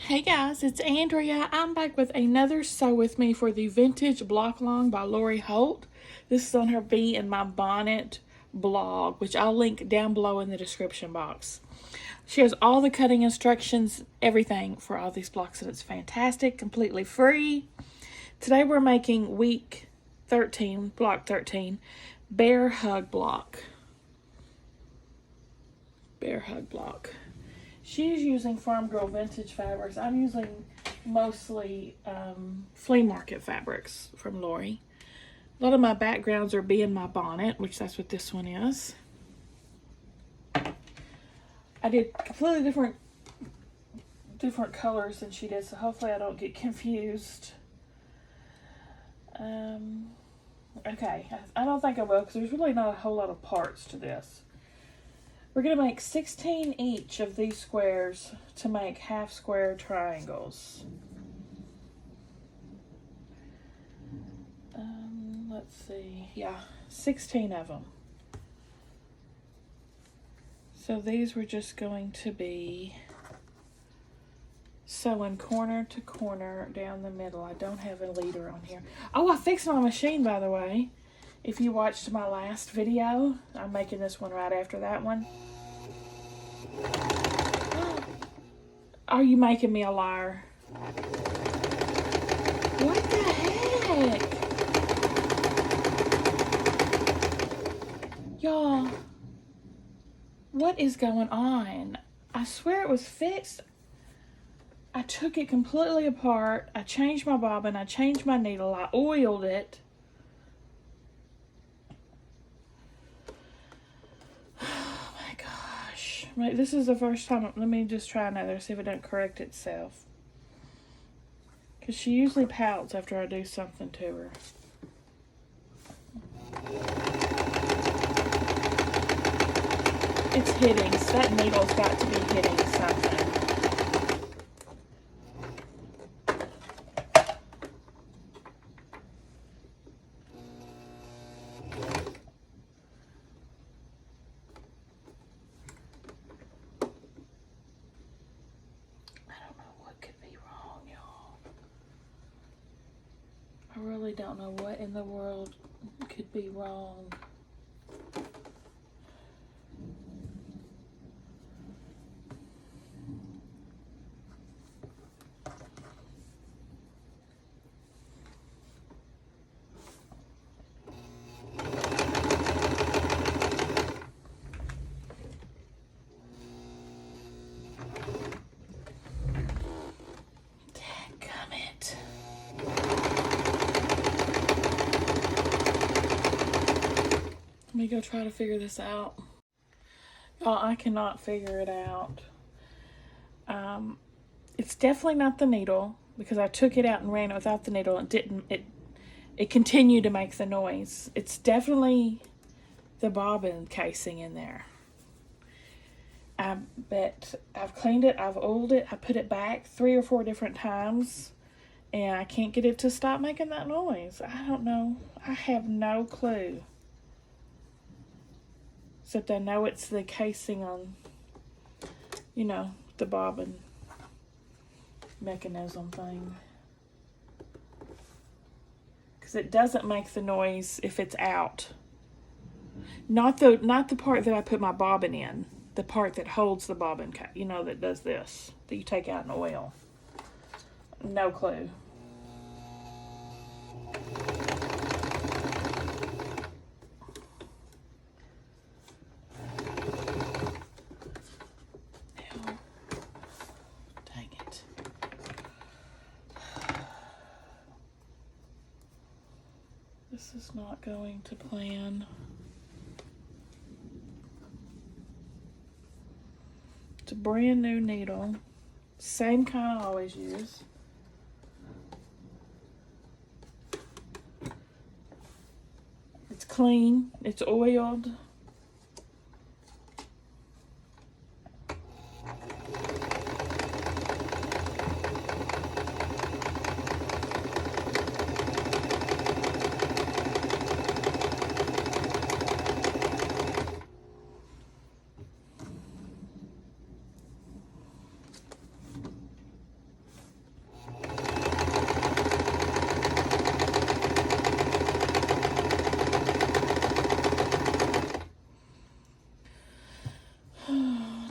Hey guys, it's Andrea. I'm back with another Sew With Me for the Vintage Block Long by Lori Holt. This is on her Bee in My Bonnet blog, which I'll link down below in the description box. She has all the cutting instructions, everything for all these blocks, and it's fantastic, completely free. Today we're making week 13, block 13, Bear Hug Block. Bear Hug Block. She's using Farm Girl vintage fabrics. I'm using mostly flea market fabrics from Lori. A lot of my backgrounds are Bee in My Bonnet, which that's what this one is. I did completely different colors than she did, so hopefully I don't get confused. Okay, I don't think I will, because there's really not a whole lot of parts to this. We're going to make 16 each of these squares to make half square triangles. Let's see. Yeah, 16 of them. So these were just going to be sewing corner to corner down the middle. I don't have a leader on here. Oh, I fixed my machine, by the way. If you watched my last video, I'm making this one right after that one. Are you making me a liar? What the heck? Y'all, what is going on? I swear it was fixed. I took it completely apart. I changed my bobbin. I changed my needle. I oiled it. This is the first time. Let me just try another, see if it doesn't correct itself. Because she usually pouts after I do something to her. It's hitting. So that needle's got to be hitting something. I really don't know what in the world could be wrong. Let me go try to figure this out. Y'all, I cannot figure it out. It's definitely not the needle, because I took it out and ran it without the needle and it continued to make the noise. It's definitely the bobbin casing in there. But I've cleaned it, I've oiled it, I put it back 3 or 4 different times, and I can't get it to stop making that noise. I don't know. I have no clue. Except I know it's the casing on, you know, the bobbin mechanism thing. Because it doesn't make the noise if it's out. Not the part that I put my bobbin in. The part that holds the bobbin, you know, that does this. That you take out in oil. No clue. This is not going to plan. It's a brand new needle. Same kind I always use. It's clean. It's oiled.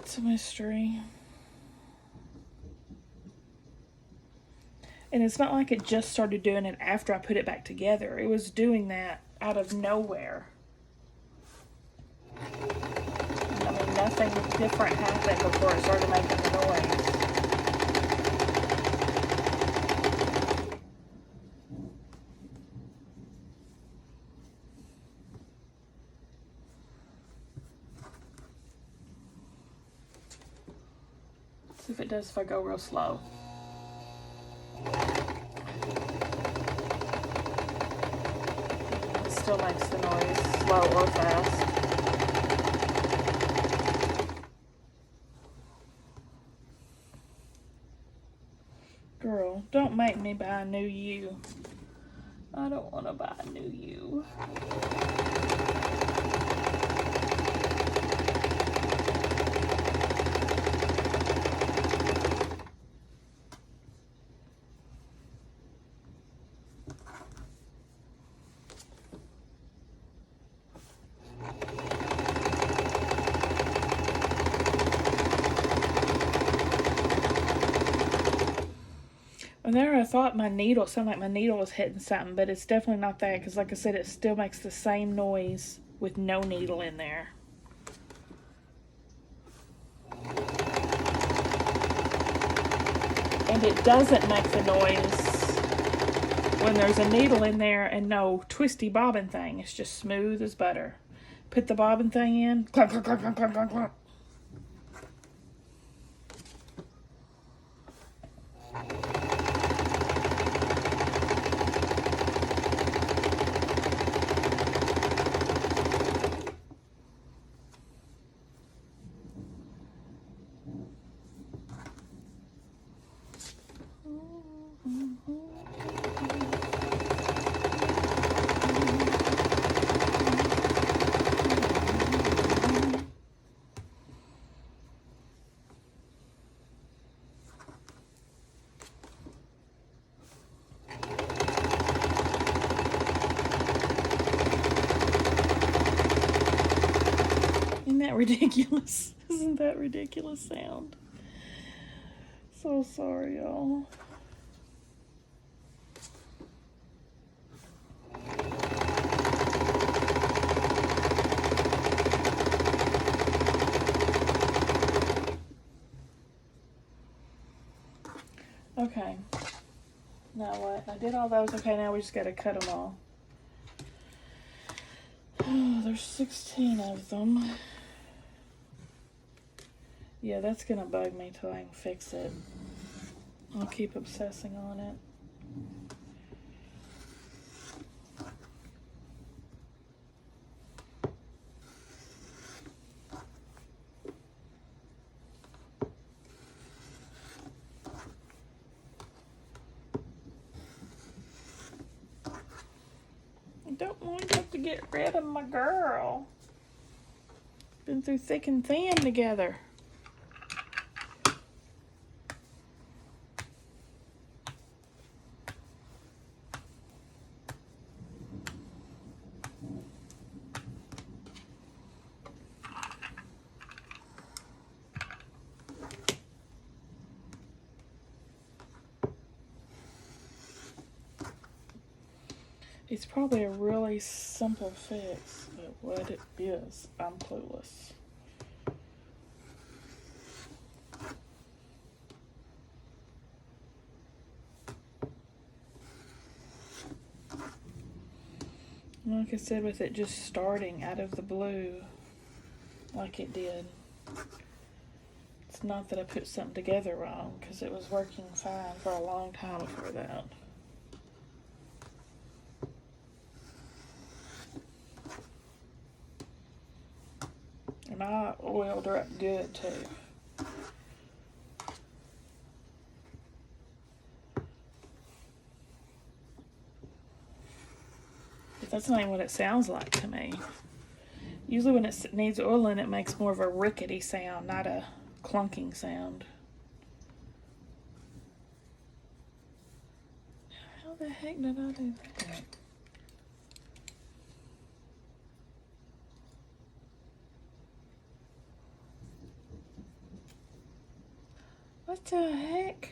It's a mystery. And it's not like it just started doing it after I put it back together. It was doing that out of nowhere. I mean, nothing different happened before it started making the noise. See if it does if I go real slow. It still makes the noise, slow or fast. Girl, don't make me buy a new U. I don't want to buy a new U. And there I thought my needle sounded like my needle was hitting something, but it's definitely not that, because like I said, it still makes the same noise with no needle in there. And it doesn't make the noise when there's a needle in there and no twisty bobbin thing. It's just smooth as butter. Put the bobbin thing in, clunk, clunk, clunk, clunk, clunk, clunk, clunk. Isn't that ridiculous? Isn't that ridiculous sound? So sorry, y'all. Okay. Now what? I did all those. Okay, now we just gotta cut them all. Oh, there's 16 of them. Yeah, that's gonna bug me till I can fix it. I'll keep obsessing on it. I don't want to have to get rid of my girl. Been through thick and thin together. It's probably a really simple fix, but what it is, I'm clueless. Like I said, with it just starting out of the blue like it did, it's not that I put something together wrong, because it was working fine for a long time before that. And I oiled her up good too. But that's not even what it sounds like to me. Usually when it needs oiling, it makes more of a rickety sound, not a clunking sound. How the heck did I do that? What the heck?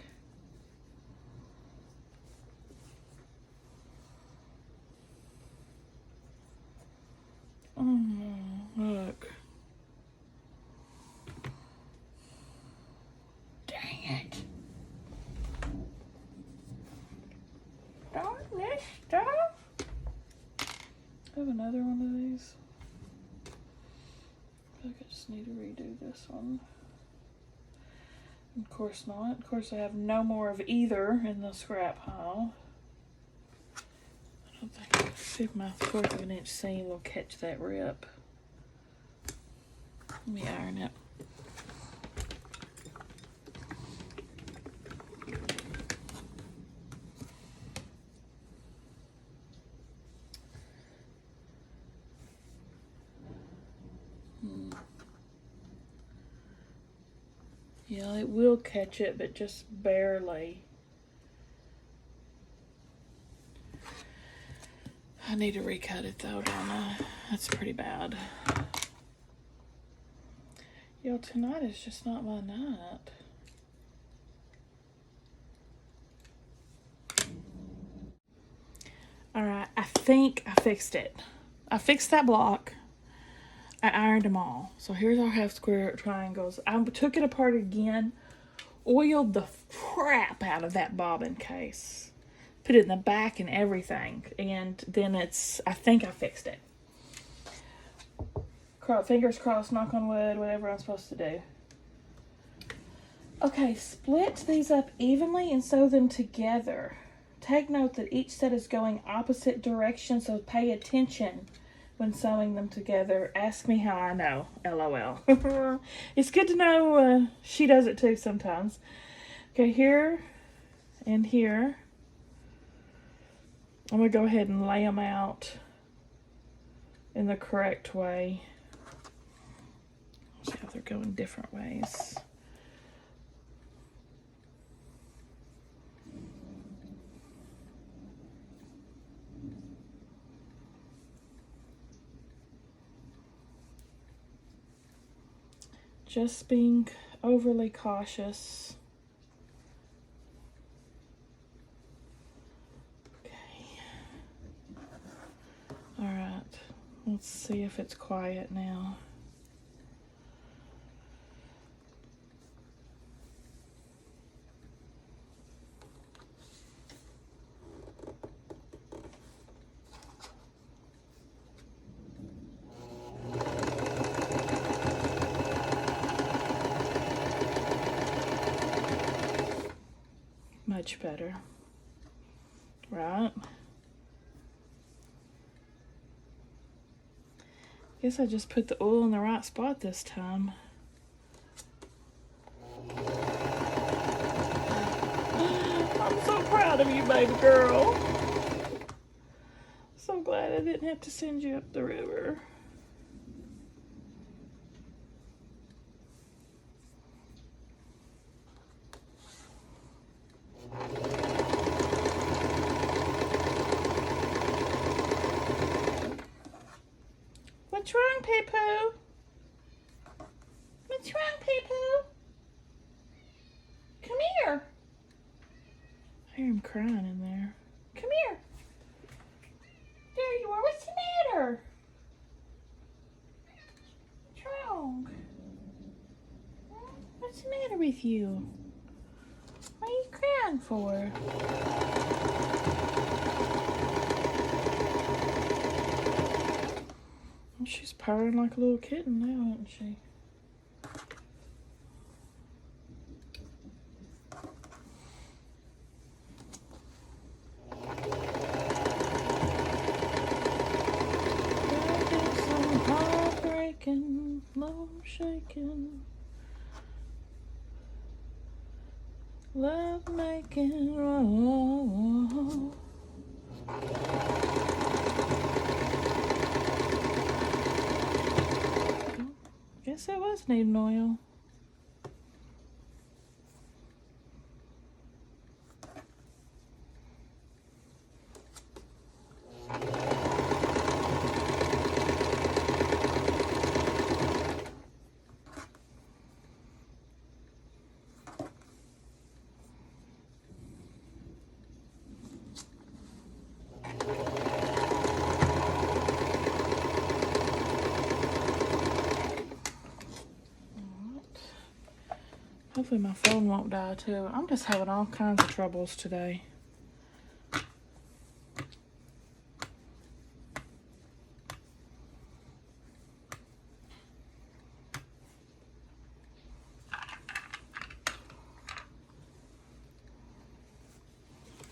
Oh, look. Dang it. Darn this stuff. I have another one of these. I feel like I just need to redo this one. Of course not. Of course I have no more of either in the scrap pile. I don't think, see if my 1/4 of an inch seam will catch that rip. Let me iron it. Yeah, it will catch it, but just barely. I need to recut it though, don't I? That's pretty bad. Yo, tonight is just not my night. Alright, I think I fixed it. I fixed that block. I ironed them all. So here's our half square triangles. I took it apart again, oiled the crap out of that bobbin case, put it in the back and everything, and then I think I fixed it. Fingers crossed, knock on wood, whatever I'm supposed to do. Okay, split these up evenly and sew them together. Take note that each set is going opposite directions, so pay attention when sewing them together. Ask me how I know, LOL. It's good to know she does it too sometimes. Okay, here and here. I'm going to go ahead and lay them out in the correct way. See how they're going different ways. Just being overly cautious. Okay. All right. Let's see if it's quiet now. Much better, right? Guess I just put the oil in the right spot this time. I'm so proud of you, baby girl. So glad I didn't have to send you up the river. What's wrong, Pee-Poo? What's wrong, Pee-Poo? Come here. I hear him crying in there. Come here. There you are. What's the matter? What's wrong? What's the matter with you? What are you crying for? She's purring like a little kitten now, isn't she? Some heartbreaking, love shaking, love making. Oh. Guess it was needing oil. Hopefully my phone won't die too. I'm just having all kinds of troubles today.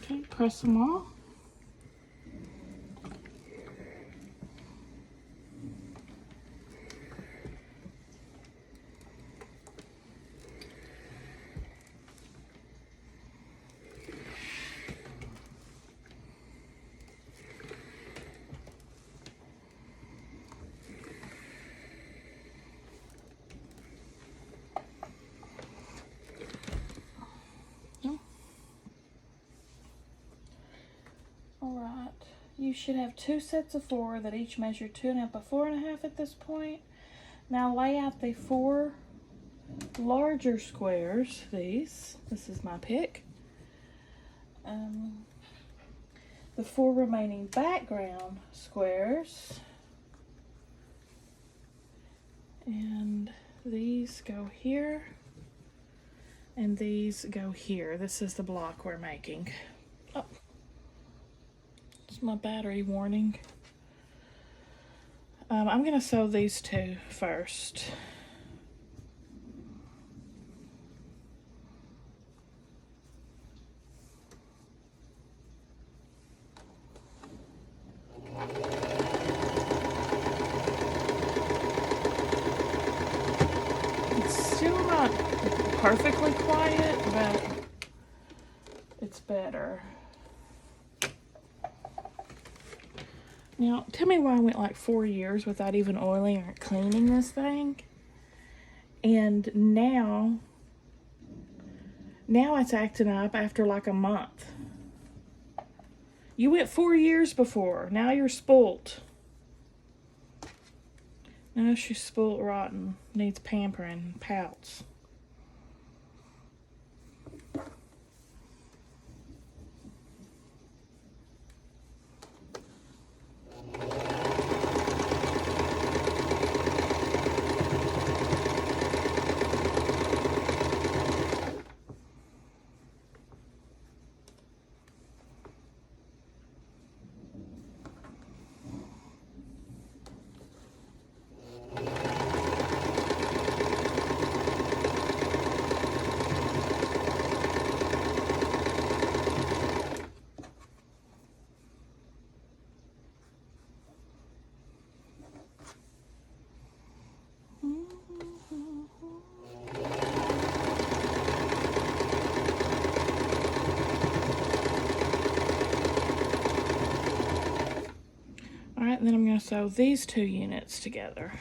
Okay, press them all. Alright, you should have 2 sets of 4 that each measure 2.5 by 4.5 at this point. Now lay out the 4 larger squares, this is my pick. The 4 remaining background squares. And these go here. And these go here. This is the block we're making. Oh. My battery warning. I'm going to sew these 2 first. It's still not perfectly quiet, but it's better. Now, tell me why I went like 4 years without even oiling or cleaning this thing. And now it's acting up after like a month. You went 4 years before. Now you're spoilt. Now she's spoilt rotten. Needs pampering. Pouts. Alright, and then I'm going to sew these 2 units together.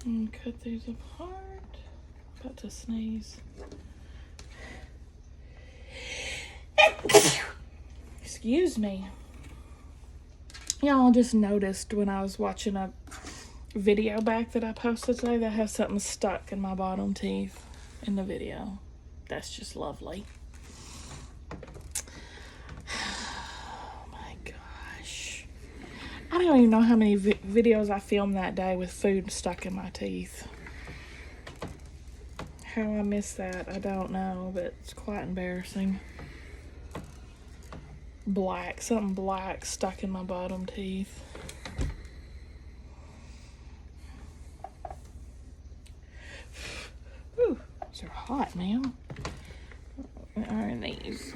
And cut these apart. About to sneeze. Excuse me. Y'all just noticed when I was watching a video back that I posted today that I have something stuck in my bottom teeth in the video. That's just lovely. Oh my gosh. I don't even know how many videos I filmed that day with food stuck in my teeth. How I missed that, I don't know, but it's quite embarrassing. black, something black stuck in my bottom teeth. Ooh, these are hot, man. What are these?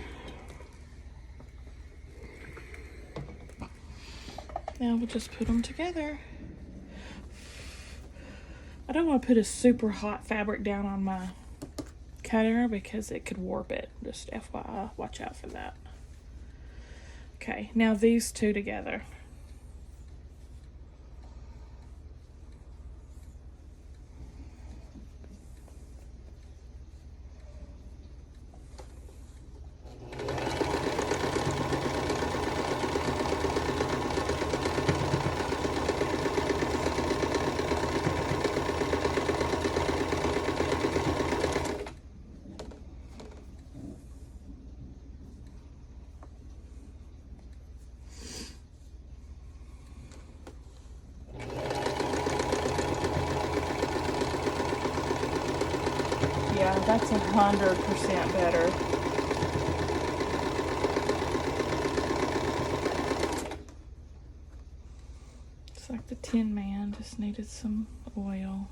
Now we'll just put them together. I don't want to put a super hot fabric down on my cutter because it could warp it. Just FYI, watch out for that. Okay, now these two together. Yeah, that's 100% better. It's like the Tin Man just needed some oil.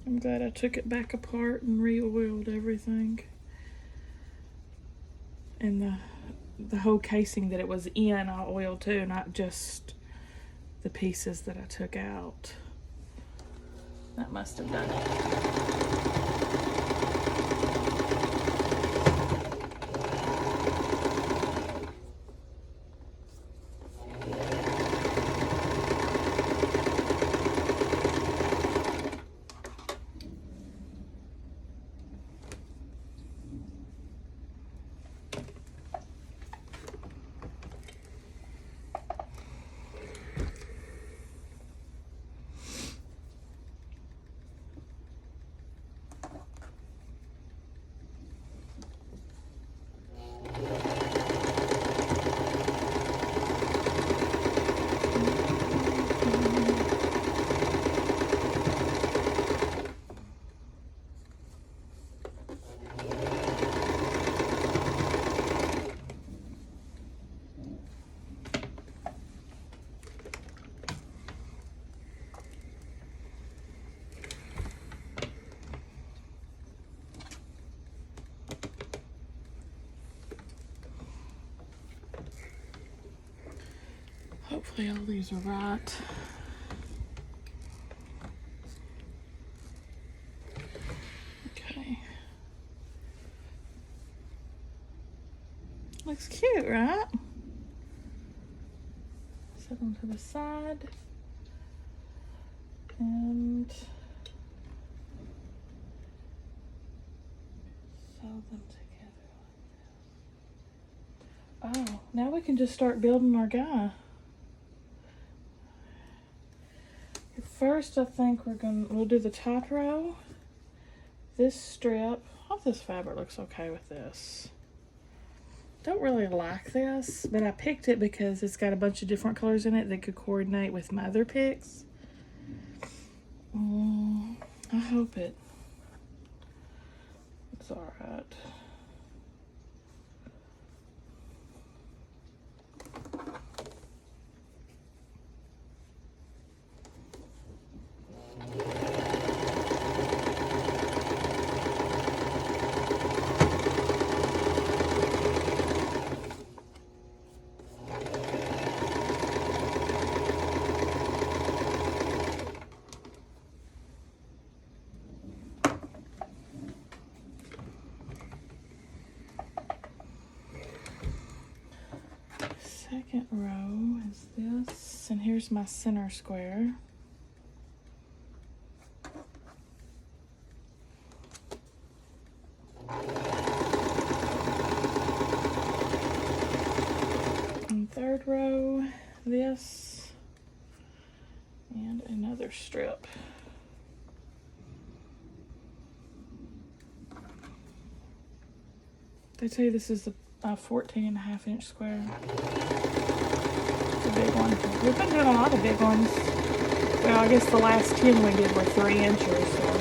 I'm glad I took it back apart and re-oiled everything. And the whole casing that it was in, I oiled too, not just the pieces that I took out. That must have done it. Hopefully all these are right. Okay. Looks cute, right? Set them to the side. And sew them together. Oh, now we can just start building our guy. First, I think we'll do the top row. This strip, oh, this fabric looks okay with this. Don't really like this, but I picked it because it's got a bunch of different colors in it that could coordinate with my other picks. I hope it's all right. Second row is this, and here's my center square. And third row, this, and another strip. They tell you this is a 14.5-inch square. It's a big one. We've been doing a lot of big ones. Well, I guess the last 10 we did were 3 inches. So.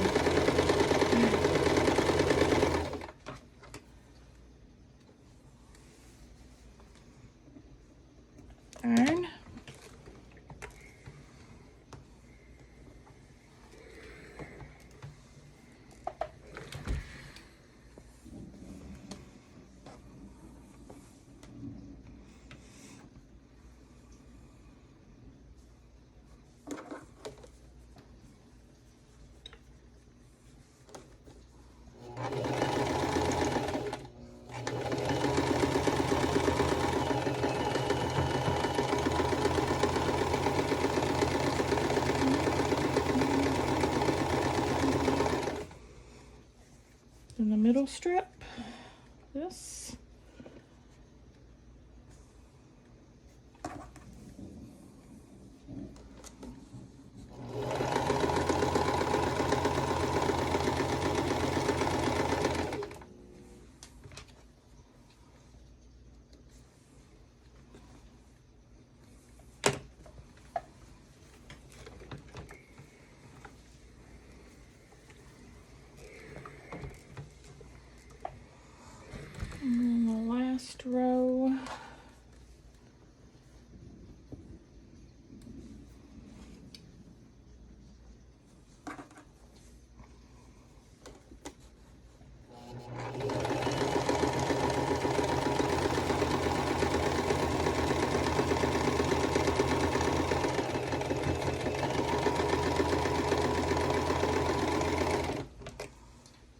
in the middle strip, this. And then the last row.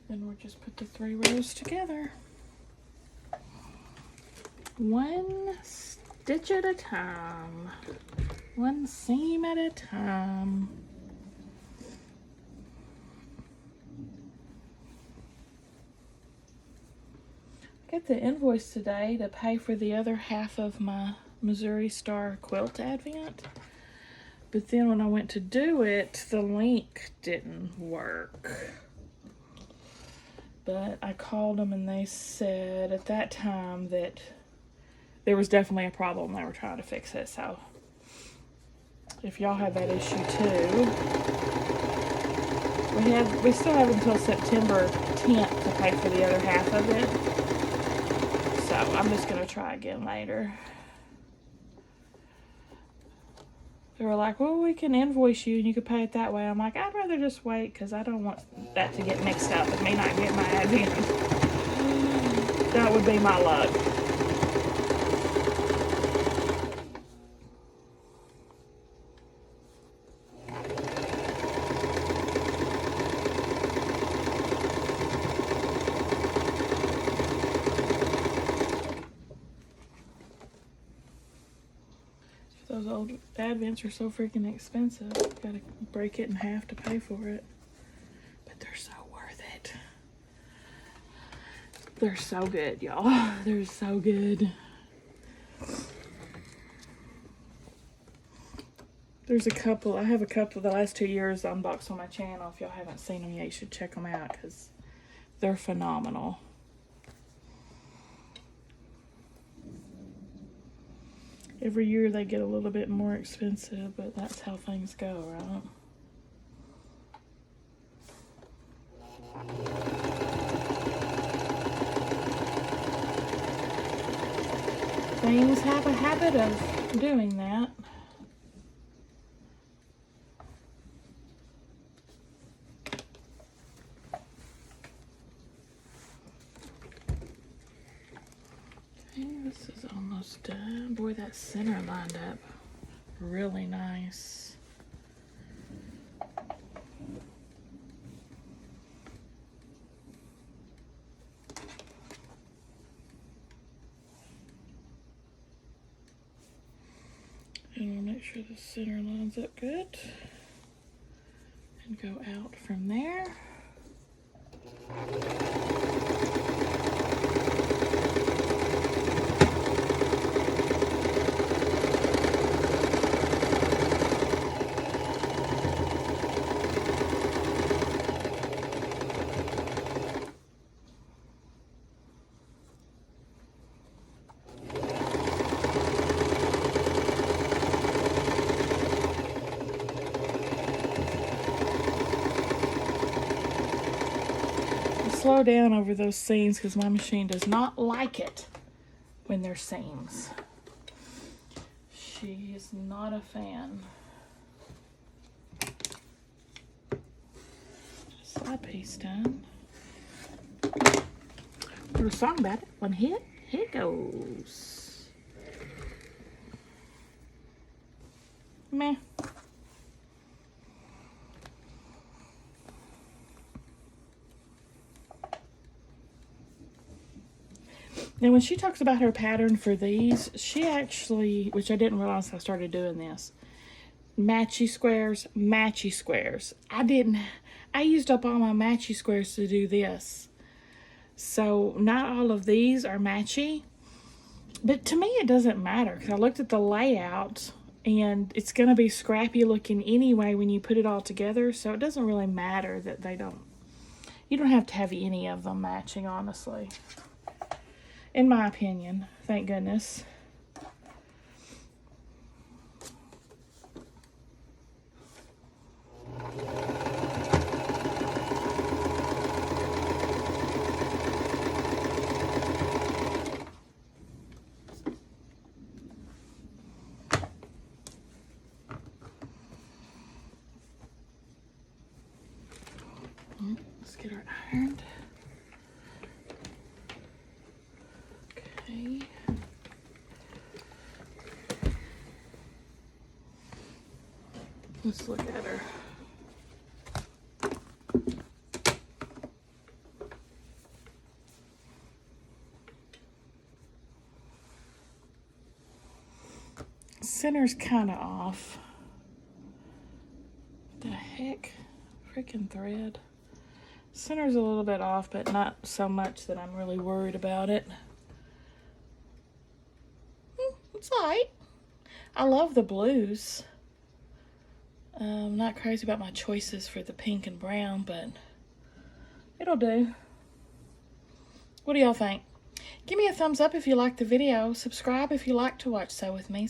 Then we'll just put the 3 rows together. One stitch at a time. One seam at a time. I got the invoice today to pay for the other half of my Missouri Star quilt advent. But then when I went to do it, the link didn't work. But I called them and they said at that time that there was definitely a problem. They were trying to fix it. So if y'all have that issue too, we still have until September 10th to pay for the other half of it. So I'm just gonna try again later. They were like, well, we can invoice you and you can pay it that way. I'm like, I'd rather just wait because I don't want that to get mixed up and me not get my advent. That would be my luck. Those old advents are so freaking expensive. Gotta break it in half to pay for it. But they're so worth it. They're so good, y'all. They're so good. There's a couple. I have a couple the last 2 years unboxed on my channel. If y'all haven't seen them yet, you should check them out because they're phenomenal. Every year they get a little bit more expensive, but that's how things go, right? Things have a habit of doing that. This is almost done. Boy, that center lined up really nice. And we'll make sure the center lines up good and go out from there. Slow down over those seams because my machine does not like it when there's seams. She is not a fan. Side piece done. There's a song about it. One hit, here it goes. Meh. Now, when she talks about her pattern for these, she actually, which I didn't realize I started doing this, matchy squares, matchy squares. I used up all my matchy squares to do this. So not all of these are matchy. But to me, it doesn't matter because I looked at the layout and it's going to be scrappy looking anyway when you put it all together. So it doesn't really matter that they don't. You don't have to have any of them matching, honestly. In my opinion, thank goodness. Let's get her ironed. Okay. Let's look at her. Center's kind of off. The heck? Freaking thread. Center's a little bit off, but not so much that I'm really worried about it. It's alright. I love the blues. I'm not crazy about my choices for the pink and brown, but it'll do. What do y'all think? Give me a thumbs up if you liked the video. Subscribe if you like to watch Sew With Me.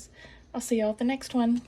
I'll see y'all at the next one.